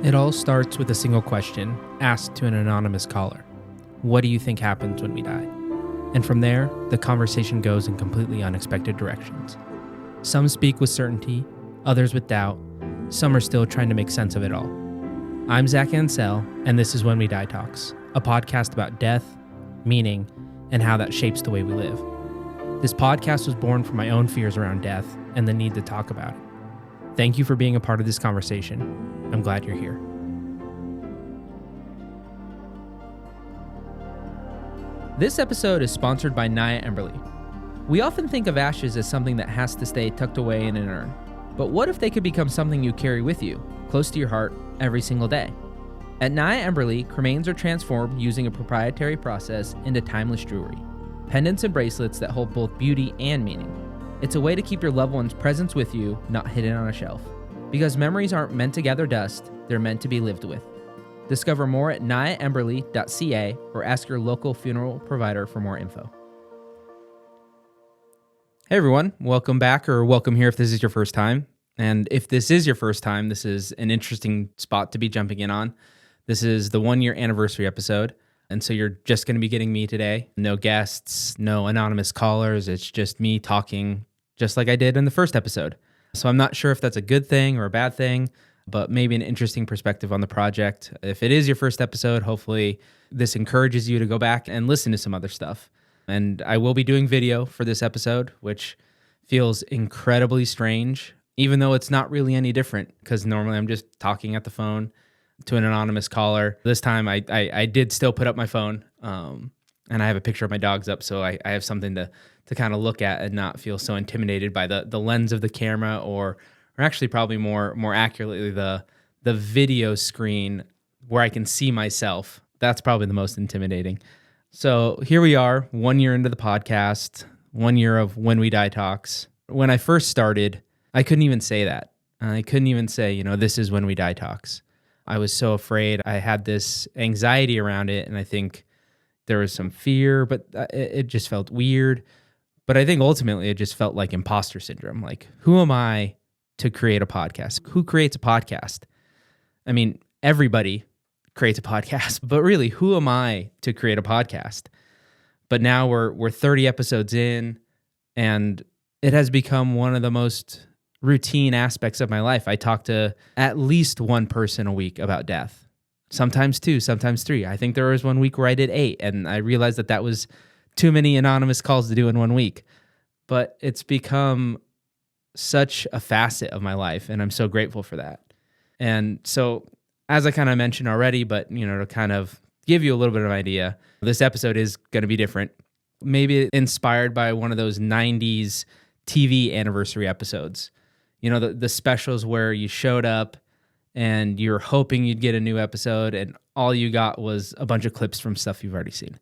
It all starts with a single question asked to an anonymous caller. What do you think happens when we die? And from there, the conversation goes in completely unexpected directions. Some speak with certainty, others with doubt. Some are still trying to make sense of it all. I'm Zach Ansell, and this is When We Die Talks, a podcast about death, meaning, and how that shapes the way we live. This podcast was born from my own fears around death and the need to talk about it. Thank you for being a part of this conversation. I'm glad you're here. This episode is sponsored by Naya Emberly. We often think of ashes as something that has to stay tucked away in an urn. But what if they could become something you carry with you, close to your heart, every single day? At Naya Emberly, cremains are transformed using a proprietary process into timeless jewelry, pendants and bracelets that hold both beauty and meaning. It's a way to keep your loved one's presence with you, not hidden on a shelf. Because memories aren't meant to gather dust, they're meant to be lived with. Discover more at nayaemberly.ca or ask your local funeral provider for more info. Hey everyone, welcome back or welcome here if this is your first time. And if this is your first time, this is an interesting spot to be jumping in on. This is the 1 year anniversary episode. And so you're just going to be getting me today. No guests, no anonymous callers. It's just me talking just like I did in the first episode. So I'm not sure if that's a good thing or a bad thing, but maybe an interesting perspective on the project. If it is your first episode, hopefully this encourages you to go back and listen to some other stuff. And I will be doing video for this episode, which feels incredibly strange, even though it's not really any different because normally I'm just talking at the phone to an anonymous caller. This time I did still put up my phone and I have a picture of my dogs up, so I have something to kind of look at and not feel so intimidated by the lens of the camera or actually probably more accurately the video screen where I can see myself. That's probably the most intimidating. So here we are, 1 year into the podcast, 1 year of When We Die Talks. When I first started, I couldn't even say that. I couldn't even say, this is When We Die Talks. I was so afraid. I had this anxiety around it, and I think there was some fear, but it just felt weird. But I think ultimately it just felt like imposter syndrome. Like, who am I to create a podcast? Who creates a podcast? I mean, everybody creates a podcast, but really, who am I to create a podcast? But now we're 30 episodes in, and it has become one of the most routine aspects of my life. I talk to at least one person a week about death, sometimes two, sometimes three. I think there was 1 week where I did 8, and I realized that was too many anonymous calls to do in 1 week. But it's become such a facet of my life, and I'm so grateful for that. And so, as I kind of mentioned already, but to kind of give you a little bit of an idea, this episode is going to be different. Maybe inspired by one of those 90s TV anniversary episodes. The specials where you showed up and you're hoping you'd get a new episode and all you got was a bunch of clips from stuff you've already seen.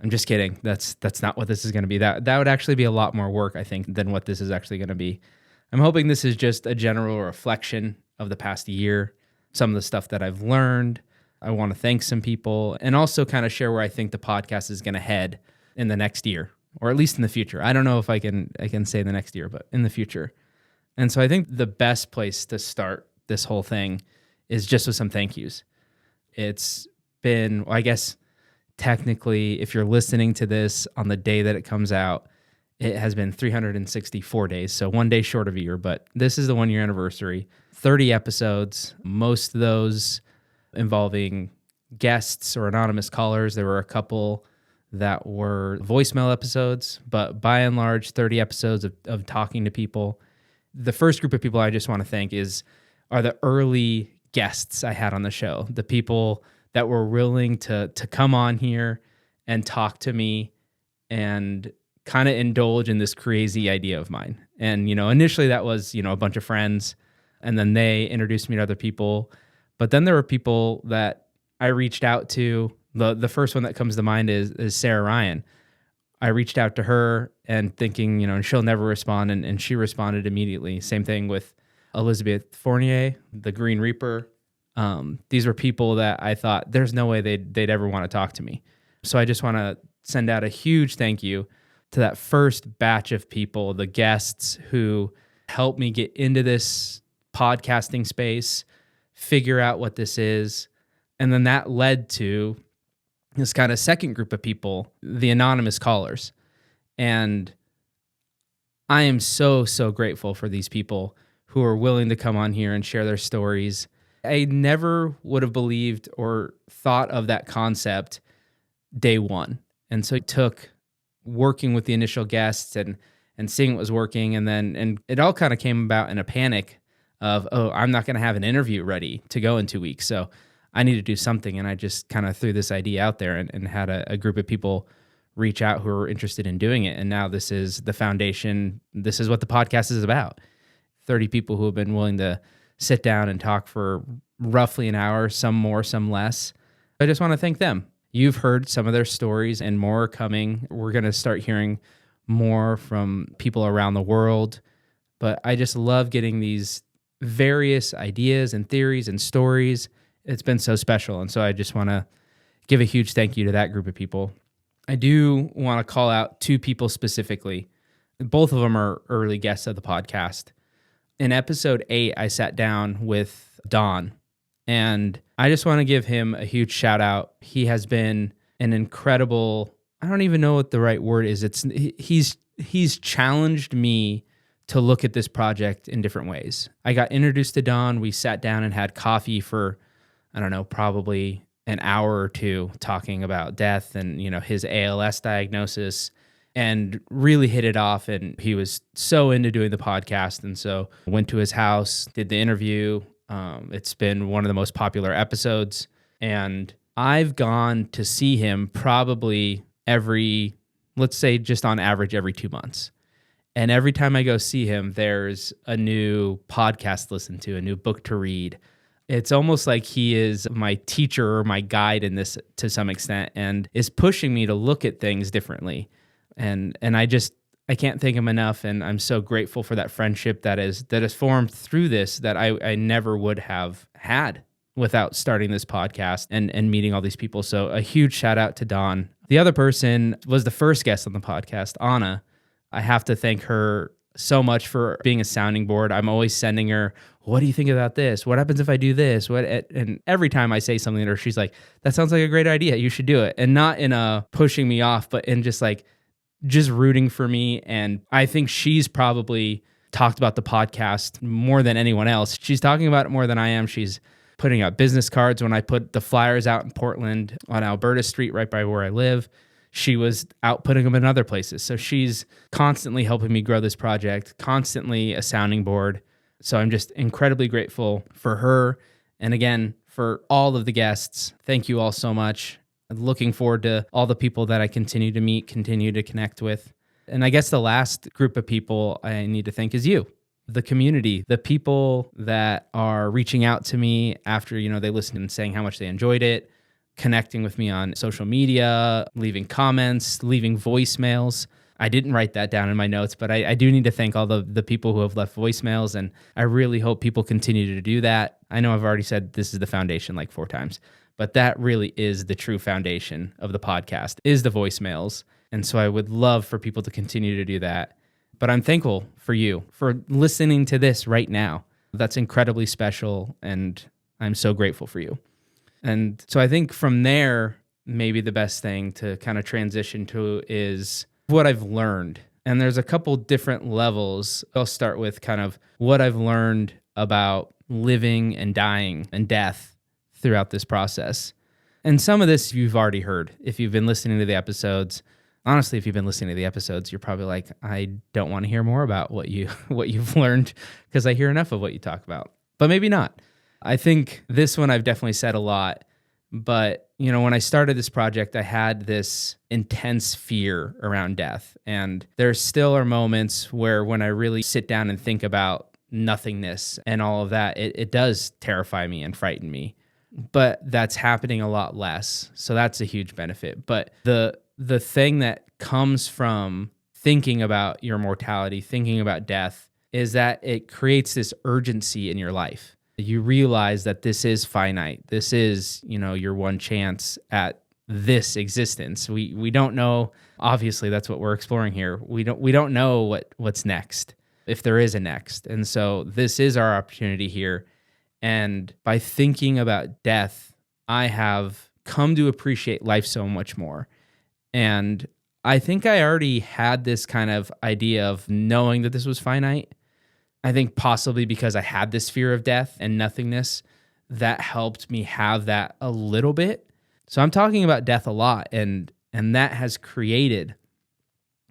I'm just kidding. That's not what this is going to be. That would actually be a lot more work, I think, than what this is actually going to be. I'm hoping this is just a general reflection of the past year, some of the stuff that I've learned. I want to thank some people and also kind of share where I think the podcast is going to head in the next year, or at least in the future. I don't know if I can say the next year, but in the future. And so I think the best place to start this whole thing is just with some thank yous. It's been, I guess, technically, if you're listening to this on the day that it comes out, it has been 364 days, so 1 day short of a year, but this is the 1 year anniversary. 30 episodes, most of those involving guests or anonymous callers. There were a couple that were voicemail episodes, but by and large, 30 episodes of talking to people. The first group of people I just want to thank are the early guests I had on the show, the people that were willing to come on here and talk to me and kind of indulge in this crazy idea of mine. And, initially that was, a bunch of friends, and then they introduced me to other people. But then there were people that I reached out to. The first one that comes to mind is Sarah Ryan. I reached out to her and thinking, she'll never respond, and she responded immediately. Same thing with Elizabeth Fournier, the Green Reaper. These were people that I thought there's no way they'd ever want to talk to me. So I just want to send out a huge thank you to that first batch of people, the guests who helped me get into this podcasting space, figure out what this is. And then that led to this kind of second group of people, the anonymous callers. And I am so, so grateful for these people who are willing to come on here and share their stories. I never would have believed or thought of that concept day one. And so it took working with the initial guests and seeing what was working. And it all kind of came about in a panic of, oh, I'm not going to have an interview ready to go in 2 weeks. So I need to do something. And I just kind of threw this idea out there and had a group of people reach out who are interested in doing it. And now this is the foundation. This is what the podcast is about. 30 people who have been willing to sit down and talk for roughly an hour, some more, some less. I just want to thank them. You've heard some of their stories and more are coming. We're going to start hearing more from people around the world. But I just love getting these various ideas and theories and stories. It's been so special. And so I just want to give a huge thank you to that group of people. I do want to call out 2 people specifically. Both of them are early guests of the podcast. In episode 8, I sat down with Don, and I just want to give him a huge shout out. He has been an incredible, I don't even know what the right word is. He's challenged me to look at this project in different ways. I got introduced to Don. We sat down and had coffee for, I don't know, probably an hour or 2 talking about death and, his ALS diagnosis, and really hit it off. And he was so into doing the podcast. And so went to his house, did the interview. It's been one of the most popular episodes. And I've gone to see him probably every, let's say just on average, every 2 months. And every time I go see him, there's a new podcast to listen to, a new book to read. It's almost like he is my teacher or my guide in this to some extent, and is pushing me to look at things differently. And I can't thank him enough, and I'm so grateful for that friendship that is formed through this that I never would have had without starting this podcast and meeting all these people. So a huge shout out to Don. The other person was the first guest on the podcast, Anna. I have to thank her so much for being a sounding board. I'm always sending her, what do you think about this? What happens if I do this? And every time I say something to her, she's like, that sounds like a great idea. You should do it. And not in a pushing me off, but in just rooting for me. And I think she's probably talked about the podcast more than anyone else. She's talking about it more than I am. She's putting out business cards when I put the flyers out in Portland on Alberta Street, right by where I live. She was out putting them in other places. So she's constantly helping me grow this project, constantly a sounding board. So I'm just incredibly grateful for her. And again, for all of the guests, thank you all so much. I'm looking forward to all the people that I continue to meet, continue to connect with. And I guess the last group of people I need to thank is you, the community, the people that are reaching out to me after, they listened and saying how much they enjoyed it, connecting with me on social media, leaving comments, leaving voicemails. I didn't write that down in my notes, but I do need to thank all the people who have left voicemails, and I really hope people continue to do that. I know I've already said this is the foundation 4 times, but that really is the true foundation of the podcast, is the voicemails. And so I would love for people to continue to do that. But I'm thankful for you for listening to this right now. That's incredibly special, and I'm so grateful for you. And so I think from there, maybe the best thing to kind of transition to is what I've learned. And there's a couple different levels. I'll start with kind of what I've learned about living and dying and death throughout this process. And some of this you've already heard if you've been listening to the episodes. Honestly, if you've been listening to the episodes, you're probably like, I don't want to hear more about what you've learned because I hear enough of what you talk about. But maybe not. I think this one I've definitely said a lot, but when I started this project, I had this intense fear around death. And there still are moments where when I really sit down and think about nothingness and all of that, it does terrify me and frighten me. But that's happening a lot less. So that's a huge benefit. But the thing that comes from thinking about your mortality, thinking about death, is that it creates this urgency in your life. You realize that this is finite. This is, your one chance at this existence. We don't know. Obviously, that's what we're exploring here. We don't know what's next, if there is a next. And so this is our opportunity here. And by thinking about death, I have come to appreciate life so much more. And I think I already had this kind of idea of knowing that this was finite. I think possibly because I had this fear of death and nothingness, that helped me have that a little bit. So I'm talking about death a lot, and that has created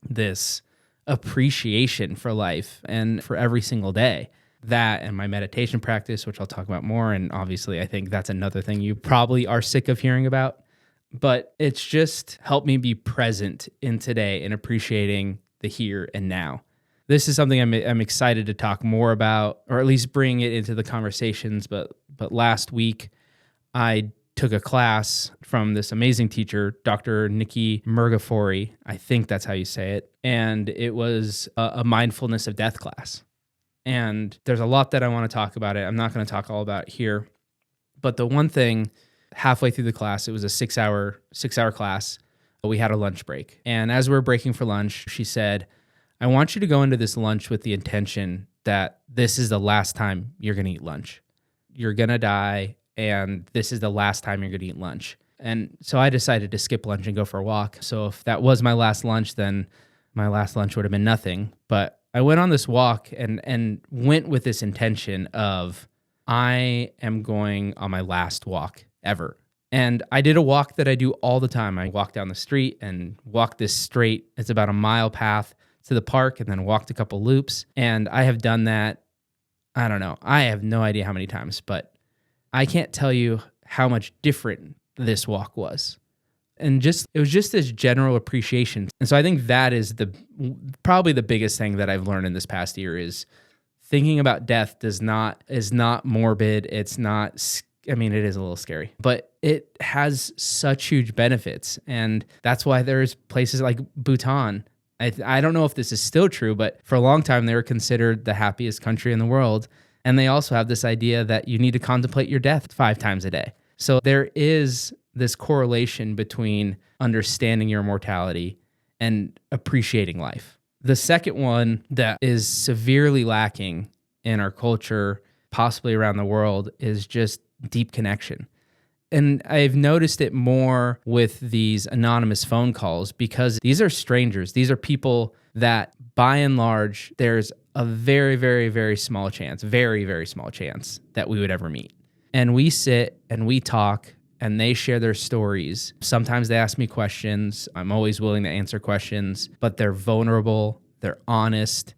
this appreciation for life and for every single day. That and my meditation practice, which I'll talk about more. And obviously, I think that's another thing you probably are sick of hearing about. But it's just helped me be present in today and appreciating the here and now. This is something I'm excited to talk more about, or at least bring it into the conversations. But last week, I took a class from this amazing teacher, Dr. Nikki Murgafori. I think that's how you say it. And it was a mindfulness of death class. And there's a lot that I want to talk about it. I'm not going to talk all about it here. But the one thing, halfway through the class, it was a 6-hour class. We had a lunch break. And as we were breaking for lunch, she said, I want you to go into this lunch with the intention that this is the last time you're going to eat lunch. You're going to die, and this is the last time you're going to eat lunch. And so I decided to skip lunch and go for a walk. So if that was my last lunch, then my last lunch would have been nothing. But I went on this walk and went with this intention of, I am going on my last walk ever. And I did a walk that I do all the time. I walk down the street and walk this straight, it's about a mile path to the park, and then walked a couple loops. And I have done that, I don't know, I have no idea how many times, but I can't tell you how much different this walk was. And it was just this general appreciation. And so I think that is probably the biggest thing that I've learned in this past year is thinking about death is not morbid. It's not, I mean, it is a little scary, but it has such huge benefits. And that's why there's places like Bhutan. I don't know if this is still true, but for a long time, they were considered the happiest country in the world. And they also have this idea that you need to contemplate your death 5 times a day. So there is this correlation between understanding your mortality and appreciating life. The second one that is severely lacking in our culture, possibly around the world, is just deep connection. And I've noticed it more with these anonymous phone calls because these are strangers. These are people that, by and large, there's a very, very, very small chance that we would ever meet. And we sit and we talk and they share their stories. Sometimes they ask me questions. I'm always willing to answer questions, but they're vulnerable, they're honest.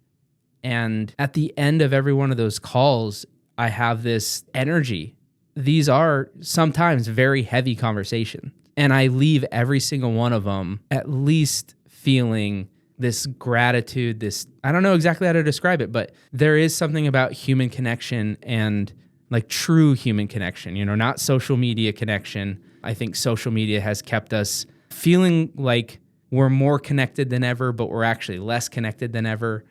And at the end of every one of those calls, I have this energy. These are sometimes very heavy conversations. And I leave every single one of them at least feeling this gratitude, I don't know exactly how to describe it, but there is something about human connection and like true human connection, not social media connection. I think social media has kept us feeling like we're more connected than ever, but we're actually less connected than ever.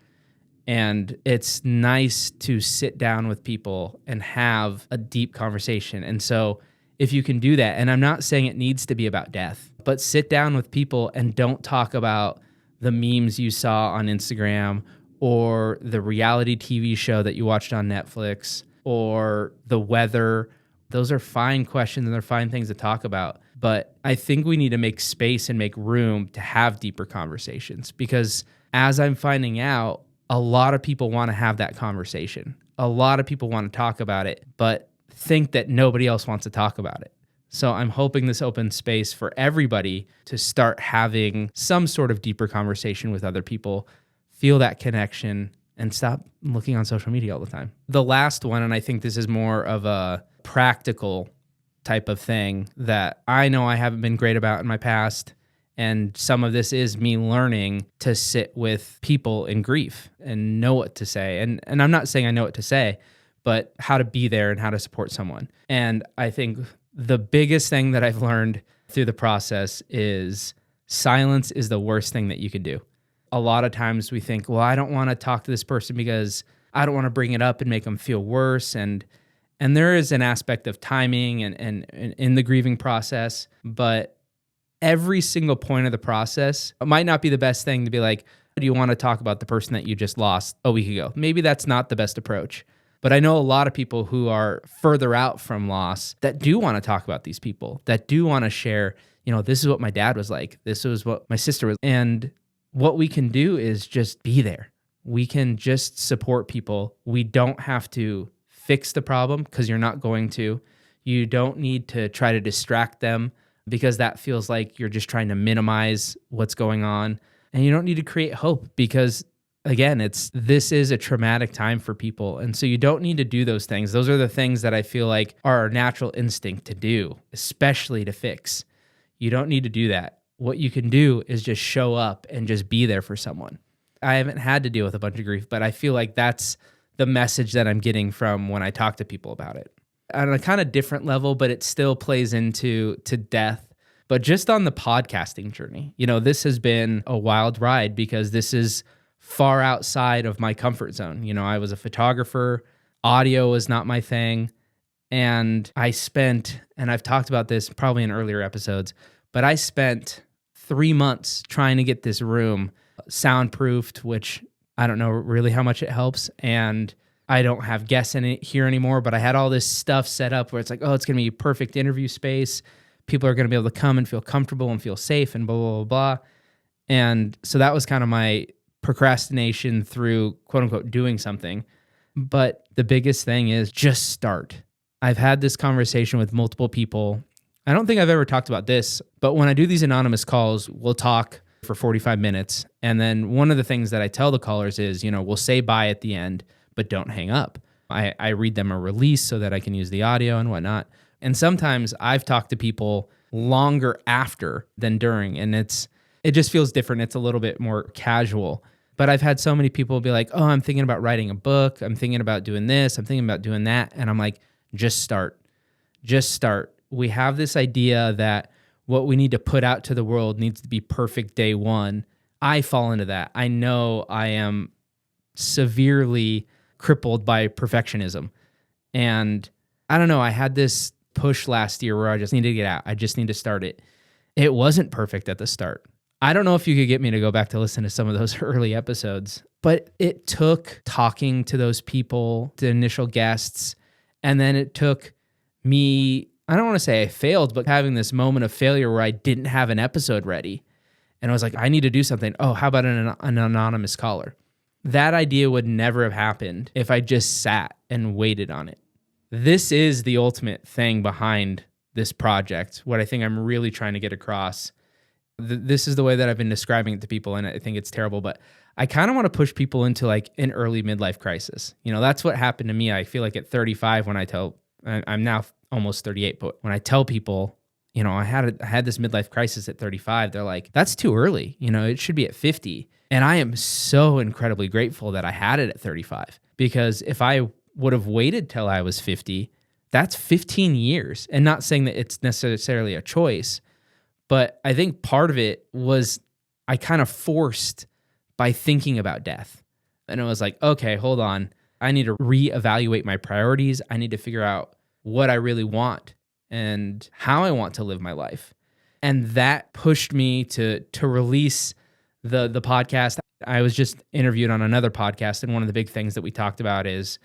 And it's nice to sit down with people and have a deep conversation. And so if you can do that, and I'm not saying it needs to be about death, but sit down with people and don't talk about the memes you saw on Instagram or the reality TV show that you watched on Netflix or the weather. Those are fine questions and they're fine things to talk about. But I think we need to make space and make room to have deeper conversations because as I'm finding out, a lot of people want to have that conversation. A lot of people want to talk about it, but think that nobody else wants to talk about it. So I'm hoping this opens space for everybody to start having some sort of deeper conversation with other people, feel that connection, and stop looking on social media all the time. The last one, and I think this is more of a practical type of thing that I know I haven't been great about in my past, and some of this is me learning to sit with people in grief and know what to say. And I'm not saying I know what to say, but how to be there and how to support someone. And I think the biggest thing that I've learned through the process is silence is the worst thing that you could do. A lot of times we think, well, I don't want to talk to this person because I don't want to bring it up and make them feel worse. And there is an aspect of timing and in the grieving process, but every single point of the process might not be the best thing to be like, do you want to talk about the person that you just lost a week ago? Maybe that's not the best approach. But I know a lot of people who are further out from loss that do want to talk about these people, that do want to share, this is what my dad was like. This was what my sister was. And what we can do is just be there. We can just support people. We don't have to fix the problem because you're not going to. You don't need to try to distract them because that feels like you're just trying to minimize what's going on. And you don't need to create hope because, again, this is a traumatic time for people. And so you don't need to do those things. Those are the things that I feel like are our natural instinct to do, especially to fix. You don't need to do that. What you can do is just show up and just be there for someone. I haven't had to deal with a bunch of grief, but I feel like that's the message that I'm getting from when I talk to people about it. On a kind of different level, but it still plays into death. But just on the podcasting journey, this has been a wild ride because this is far outside of my comfort zone. I was a photographer. Audio was not my thing. And and I've talked about this probably in earlier episodes, but I spent 3 months trying to get this room soundproofed, which I don't know really how much it helps. And I don't have guests in it here anymore, but I had all this stuff set up where it's like, it's going to be a perfect interview space. People are going to be able to come and feel comfortable and feel safe and blah, blah, blah, blah. And so that was kind of my procrastination through quote unquote doing something. But the biggest thing is just start. I've had this conversation with multiple people. I don't think I've ever talked about this, but when I do these anonymous calls, we'll talk for 45 minutes. And then one of the things that I tell the callers is, we'll say bye at the end, but don't hang up. I read them a release so that I can use the audio and whatnot. And sometimes I've talked to people longer after than during, and it just feels different. It's a little bit more casual. But I've had so many people be like, I'm thinking about writing a book. I'm thinking about doing this. I'm thinking about doing that. And I'm like, just start. Just start. We have this idea that what we need to put out to the world needs to be perfect day one. I fall into that. I know I am severely crippled by perfectionism. And I don't know, I had this push last year where I just needed to get out. I just need to start it. It wasn't perfect at the start. I don't know if you could get me to go back to listen to some of those early episodes, but it took talking to those people, the initial guests, and then it took me, I don't want to say I failed, but having this moment of failure where I didn't have an episode ready. And I was like, I need to do something. How about an anonymous caller? That idea would never have happened if I just sat and waited on it. This is the ultimate thing behind this project, what I think I'm really trying to get across. This is the way that I've been describing it to people, and I think it's terrible, but I kind of want to push people into like an early midlife crisis. That's what happened to me. I feel like at 35 I'm now almost 38, but when I tell people, I had this midlife crisis at 35, they're like, that's too early. It should be at 50. And I am so incredibly grateful that I had it at 35, because if I would have waited till I was 50, that's 15 years. And not saying that it's necessarily a choice, but I think part of it was I kind of forced by thinking about death. And it was like, okay, hold on. I need to reevaluate my priorities. I need to figure out what I really want and how I want to live my life. And that pushed me to release the podcast. I was just interviewed on another podcast, and one of the big things that we talked about is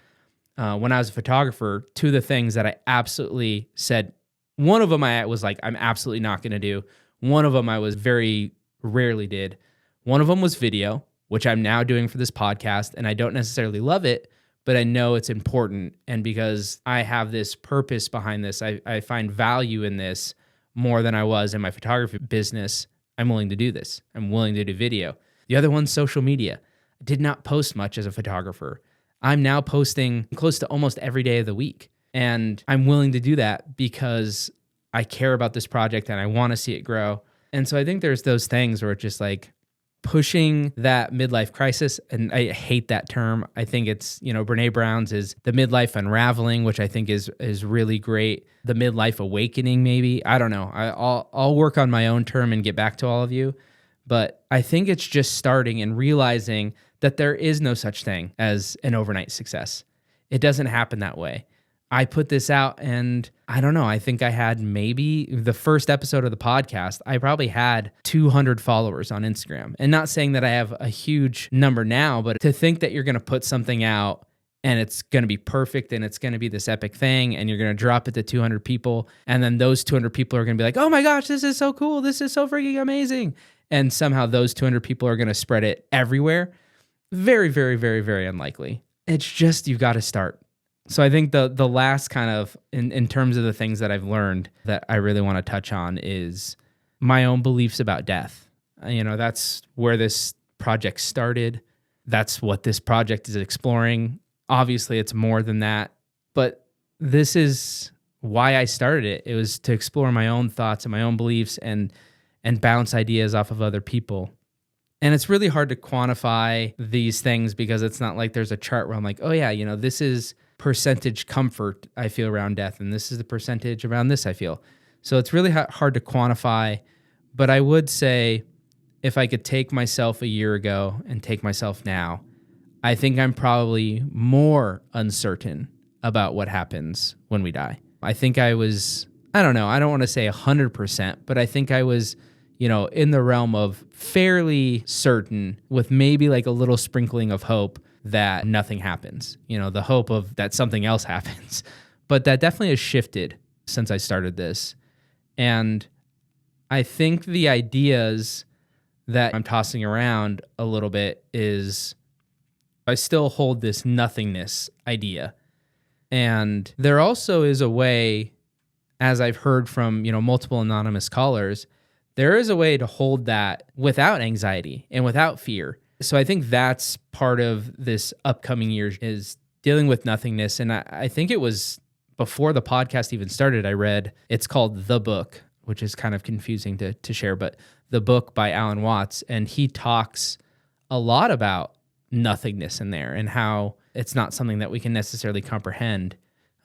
when I was a photographer, two of the things that I absolutely said, one of them I was like, I'm absolutely not going to do. One of them I was very rarely did. One of them was video, which I'm now doing for this podcast, and I don't necessarily love it, but I know it's important. And because I have this purpose behind this, I find value in this more than I was in my photography business. I'm willing to do this. I'm willing to do video. The other one's social media. I did not post much as a photographer. I'm now posting close to almost every day of the week. And I'm willing to do that because I care about this project and I want to see it grow. And so I think there's those things where it's just like pushing that midlife crisis. And I hate that term. I think it's, Brene Brown's is the midlife unraveling, which I think is really great. The midlife awakening, maybe. I don't know. I'll work on my own term and get back to all of you. But I think it's just starting and realizing that there is no such thing as an overnight success. It doesn't happen that way. I put this out and I don't know, I think I had maybe the first episode of the podcast, I probably had 200 followers on Instagram. And not saying that I have a huge number now, but to think that you're going to put something out and it's going to be perfect and it's going to be this epic thing and you're going to drop it to 200 people and then those 200 people are going to be like, "Oh my gosh, this is so cool. This is so freaking amazing." And somehow those 200 people are going to spread it everywhere. Very, very, very, very unlikely. It's just you've got to start. So I think the last kind of, in terms of the things that I've learned that I really want to touch on is my own beliefs about death. That's where this project started. That's what this project is exploring. Obviously, it's more than that, but this is why I started it. It was to explore my own thoughts and my own beliefs and bounce ideas off of other people. And it's really hard to quantify these things because it's not like there's a chart where I'm like, oh yeah, this is percentage comfort I feel around death, and this is the percentage around this I feel. So it's really hard to quantify, but I would say if I could take myself a year ago and take myself now, I think I'm probably more uncertain about what happens when we die. I think I was, I don't know, I don't want to say 100%, but I think I was, in the realm of fairly certain with maybe like a little sprinkling of hope that nothing happens, the hope of that something else happens. But that definitely has shifted since I started this. And I think the ideas that I'm tossing around a little bit is I still hold this nothingness idea. And there also is a way, as I've heard from, multiple anonymous callers, there is a way to hold that without anxiety and without fear. So I think that's part of this upcoming year is dealing with nothingness. And I think it was before the podcast even started, I read, it's called The Book, which is kind of confusing to share, but The Book by Alan Watts. And he talks a lot about nothingness in there and how it's not something that we can necessarily comprehend.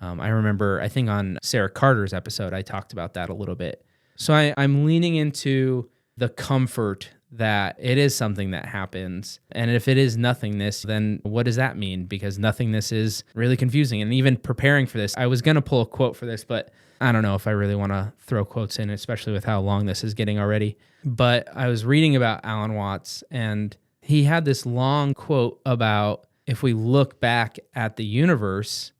I remember, I think on Sarah Carter's episode, I talked about that a little bit. So I'm leaning into the comfort that it is something that happens. And if it is nothingness, then what does that mean? Because nothingness is really confusing. And even preparing for this, I was going to pull a quote for this, but I don't know if I really want to throw quotes in, especially with how long this is getting already. But I was reading about Alan Watts, and he had this long quote about if we look back at the universe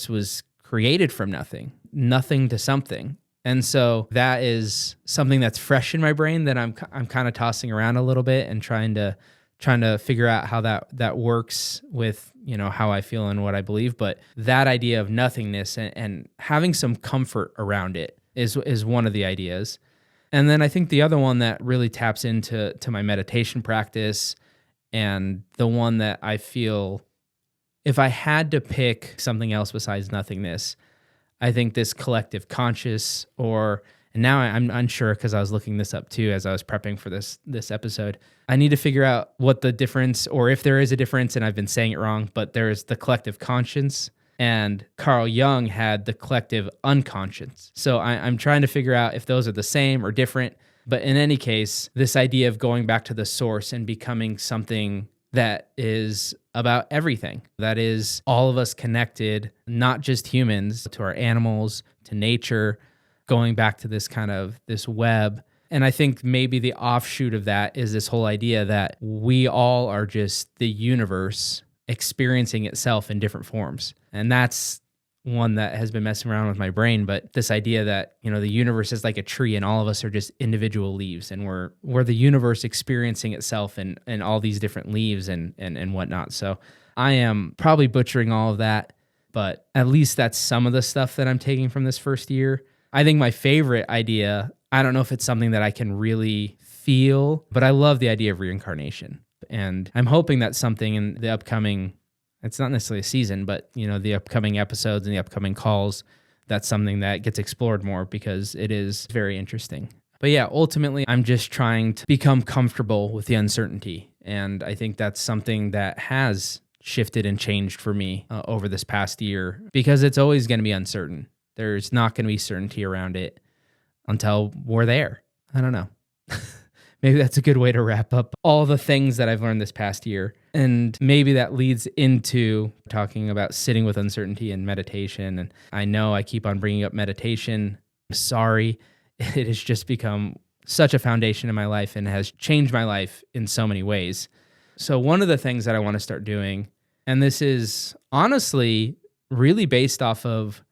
was created from nothing to something. And so that is something that's fresh in my brain that I'm kind of tossing around a little bit and trying to figure out how that works with, how I feel and what I believe. But that idea of nothingness and having some comfort around it is one of the ideas. And then I think the other one that really taps into my meditation practice, and the one that I feel if I had to pick something else besides nothingness, I think this collective conscious, and now I'm unsure because I was looking this up too as I was prepping for this episode. I need to figure out what the difference, or if there is a difference, and I've been saying it wrong, but there's the collective conscience, and Carl Jung had the collective unconscious. So I'm trying to figure out if those are the same or different. But in any case, this idea of going back to the source and becoming something that is about everything, that is all of us connected, not just humans, to our animals, to nature, going back to this kind of this web. And I think maybe the offshoot of that is this whole idea that we all are just the universe experiencing itself in different forms. And that's one that has been messing around with my brain, but this idea that, the universe is like a tree and all of us are just individual leaves, and we're the universe experiencing itself in all these different leaves and whatnot. So I am probably butchering all of that, but at least that's some of the stuff that I'm taking from this first year. I think my favorite idea, I don't know if it's something that I can really feel, but I love the idea of reincarnation. And I'm hoping that something in the upcoming, it's not necessarily a season, but the upcoming episodes and the upcoming calls, that's something that gets explored more because it is very interesting. But yeah, ultimately, I'm just trying to become comfortable with the uncertainty. And I think that's something that has shifted and changed for me over this past year, because it's always going to be uncertain. There's not going to be certainty around it until we're there. I don't know. Maybe that's a good way to wrap up all the things that I've learned this past year. And maybe that leads into talking about sitting with uncertainty and meditation. And I know I keep on bringing up meditation. I'm sorry. It has just become such a foundation in my life and has changed my life in so many ways. So one of the things that I want to start doing And this is honestly really based off of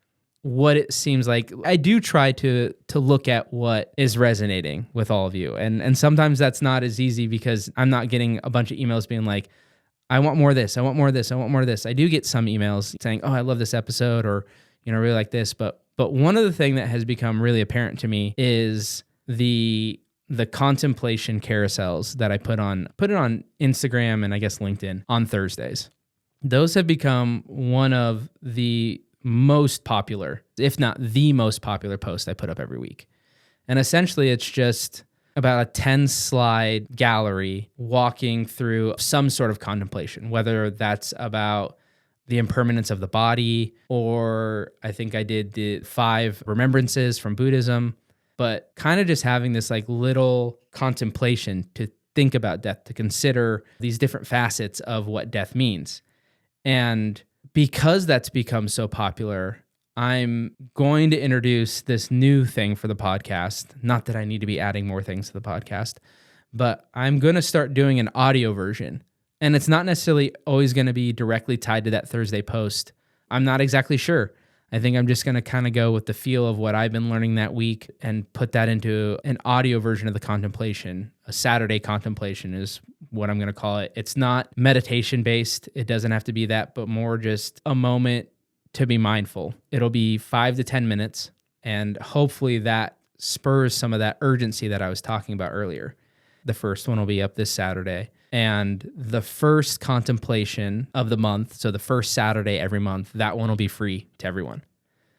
what it seems like. I do try to look at what is resonating with all of you. And sometimes that's not as easy because I'm not getting a bunch of emails being like, I want more of this, I want more of this, I want more of this. I do get some emails saying, oh, I love this episode, or, I really like this. But one of the things that has become really apparent to me is the contemplation carousels that I put it on Instagram and I guess LinkedIn on Thursdays. Those have become one of the most popular, if not the most popular post I put up every week. And essentially it's just about a 10-slide gallery walking through some sort of contemplation, whether that's about the impermanence of the body, or I think I did the 5 remembrances from Buddhism, but kind of just having this like little contemplation to think about death, to consider these different facets of what death means. And because that's become so popular, I'm going to introduce this new thing for the podcast. Not that I need to be adding more things to the podcast, but I'm going to start doing an audio version. And it's not necessarily always going to be directly tied to that Thursday post. I'm not exactly sure. I think I'm just going to kind of go with the feel of what I've been learning that week and put that into an audio version of the contemplation. A Saturday Contemplation is what I'm going to call it. It's not meditation based. It doesn't have to be that, but more just a moment to be mindful. It'll be 5 to 10 minutes, and hopefully that spurs some of that urgency that I was talking about earlier. The first one will be up this Saturday. And the first contemplation of the month, so the first Saturday every month, that one will be free to everyone.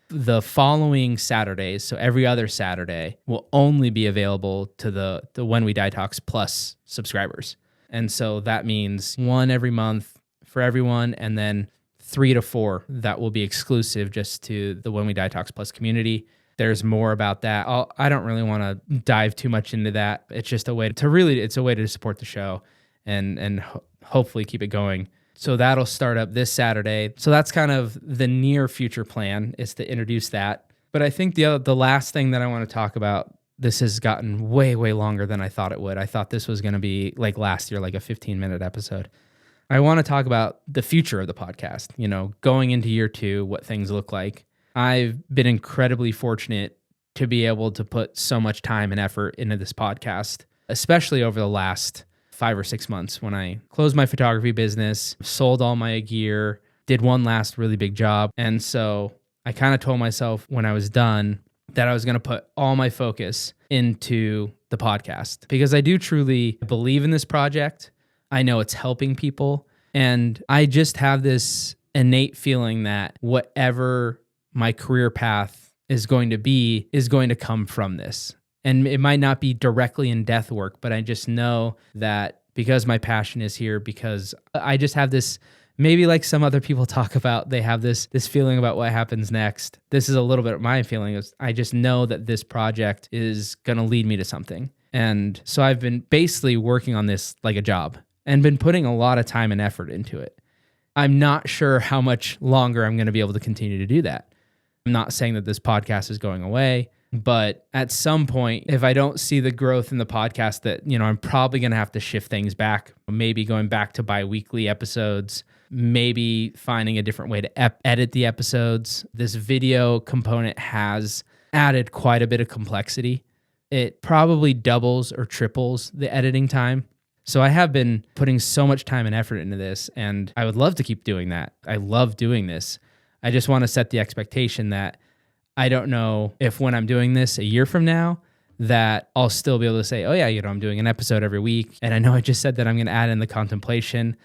The following Saturdays, so every other Saturday, will only be available to the When We Die Talks Plus subscribers. And so that means one every month for everyone, and then 3 to 4 that will be exclusive just to the When We Die Talks Plus community. There's more about that. I don't really want to dive too much into that. It's just a way to support the show and hopefully keep it going. So that'll start up this Saturday. So that's kind of the near future plan, is to introduce that. But I think the last thing that I want to talk about, this has gotten way, way longer than I thought it would. I thought this was going to be like last year, like a 15-minute episode. I want to talk about the future of the podcast, going into year 2, what things look like. I've been incredibly fortunate to be able to put so much time and effort into this podcast, especially over the last 5 or 6 months when I closed my photography business, sold all my gear, did one last really big job. And so I kind of told myself when I was done that I was going to put all my focus into the podcast, because I do truly believe in this project. I know it's helping people. And I just have this innate feeling that whatever my career path is going to come from this. And it might not be directly in death work, but I just know that because my passion is here, because I just have this, maybe like some other people talk about, they have this feeling about what happens next. This is a little bit of my feeling. Is I just know that this project is going to lead me to something. And so I've been basically working on this like a job and been putting a lot of time and effort into it. I'm not sure how much longer I'm going to be able to continue to do that. I'm not saying that this podcast is going away, but at some point, if I don't see the growth in the podcast, that, I'm probably going to have to shift things back, maybe going back to bi-weekly episodes, maybe finding a different way to edit the episodes. This video component has added quite a bit of complexity. It probably doubles or triples the editing time. So I have been putting so much time and effort into this, and I would love to keep doing that. I love doing this. I just want to set the expectation that I don't know if when I'm doing this a year from now that I'll still be able to say, oh yeah, I'm doing an episode every week. And I know I just said that I'm going to add in the contemplation.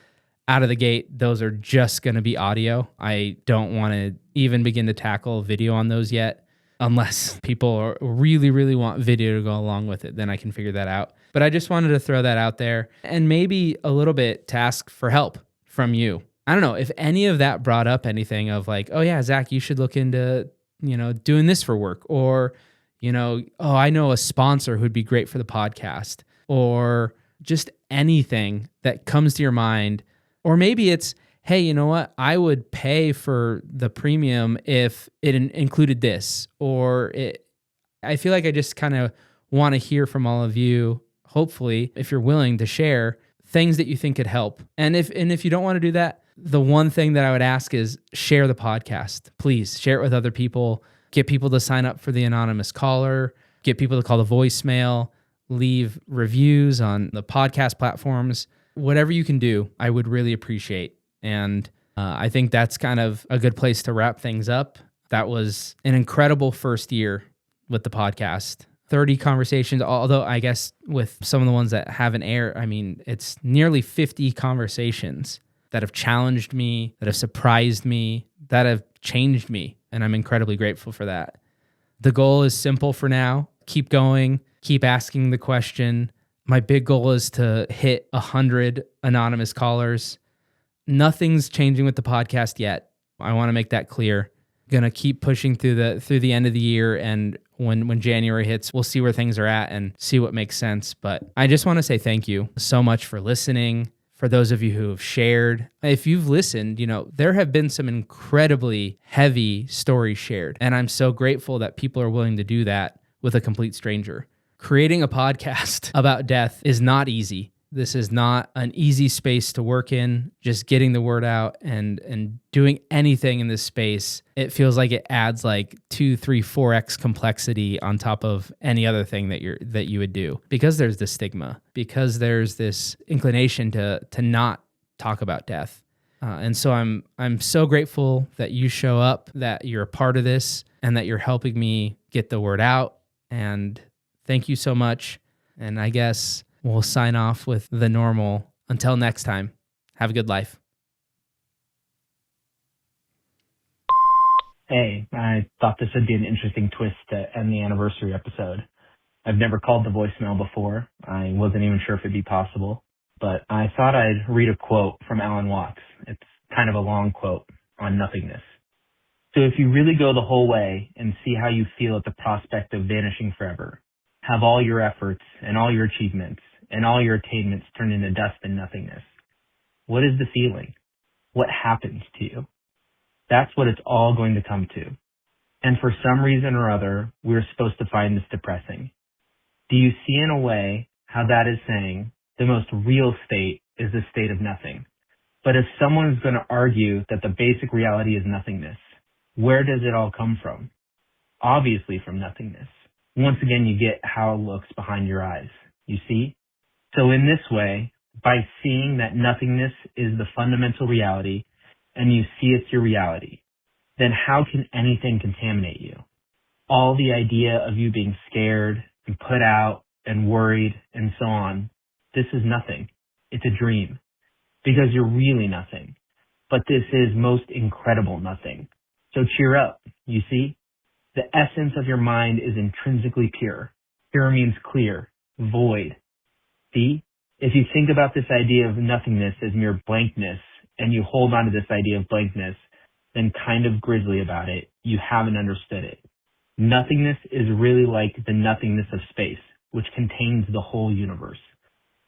Out of the gate, those are just going to be audio. I don't want to even begin to tackle video on those yet, unless people really, really want video to go along with it. Then I can figure that out. But I just wanted to throw that out there, and maybe a little bit to ask for help from you. I don't know if any of that brought up anything of like, oh yeah, Zach, you should look into, doing this for work, or, oh, I know a sponsor who'd be great for the podcast, or just anything that comes to your mind. Or maybe it's, hey, you know what? I would pay for the premium if it included this, or I feel like I just kind of want to hear from all of you. Hopefully, if you're willing to share things that you think could help. And if you don't want to do that, the one thing that I would ask is share the podcast. Please share it with other people. Get people to sign up for the anonymous caller. Get people to call the voicemail. Leave reviews on the podcast platforms. Whatever you can do, I would really appreciate. And I think that's kind of a good place to wrap things up. That was an incredible first year with the podcast. 30 conversations, although I guess with some of the ones that haven't aired, I mean, it's nearly 50 conversations that have challenged me, that have surprised me, that have changed me. And I'm incredibly grateful for that. The goal is simple for now. Keep going, keep asking the question. My big goal is to hit 100 anonymous callers. Nothing's changing with the podcast yet. I want to make that clear. Gonna keep pushing through the end of the year, and when January hits, we'll see where things are at and see what makes sense. But I just want to say thank you so much for listening. For those of you who have shared, if you've listened, there have been some incredibly heavy stories shared, and I'm so grateful that people are willing to do that with a complete stranger. Creating a podcast about death is not easy. This is not an easy space to work in. Just getting the word out and doing anything in this space, it feels like it adds like 2, 3, 4x complexity on top of any other thing that you would do, because there's this stigma, because there's this inclination to not talk about death. And so I'm so grateful that you show up, that you're a part of this, and that you're helping me get the word out. And thank you so much. And I guess we'll sign off with the normal. Until next time, have a good life. Hey, I thought this would be an interesting twist to end the anniversary episode. I've never called the voicemail before. I wasn't even sure if it'd be possible, but I thought I'd read a quote from Alan Watts. It's kind of a long quote on nothingness. So if you really go the whole way and see how you feel at the prospect of vanishing forever, have all your efforts and all your achievements and all your attainments turned into dust and nothingness, what is the feeling? What happens to you? That's what it's all going to come to. And for some reason or other, we're supposed to find this depressing. Do you see in a way how that is saying the most real state is the state of nothing? But if someone is going to argue that the basic reality is nothingness, where does it all come from? Obviously from nothingness. Once again, you get how it looks behind your eyes. You see? So in this way, by seeing that nothingness is the fundamental reality, and you see it's your reality, then how can anything contaminate you? All the idea of you being scared and put out and worried and so on, this is nothing. It's a dream, because you're really nothing. But this is most incredible nothing. So cheer up, you see? The essence of your mind is intrinsically pure. Pure means clear, void. See? If you think about this idea of nothingness as mere blankness, and you hold on to this idea of blankness, then kind of grisly about it, you haven't understood it. Nothingness is really like the nothingness of space, which contains the whole universe.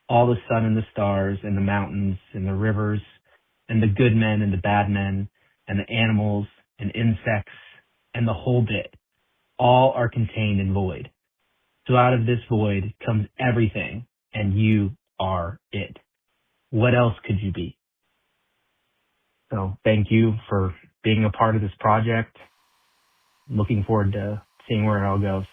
All the sun and the stars and the mountains and the rivers and the good men and the bad men and the animals and insects and the whole bit, all are contained in void. So out of this void comes everything, and you are it. What else could you be? So thank you for being a part of this project. Looking forward to seeing where it all goes.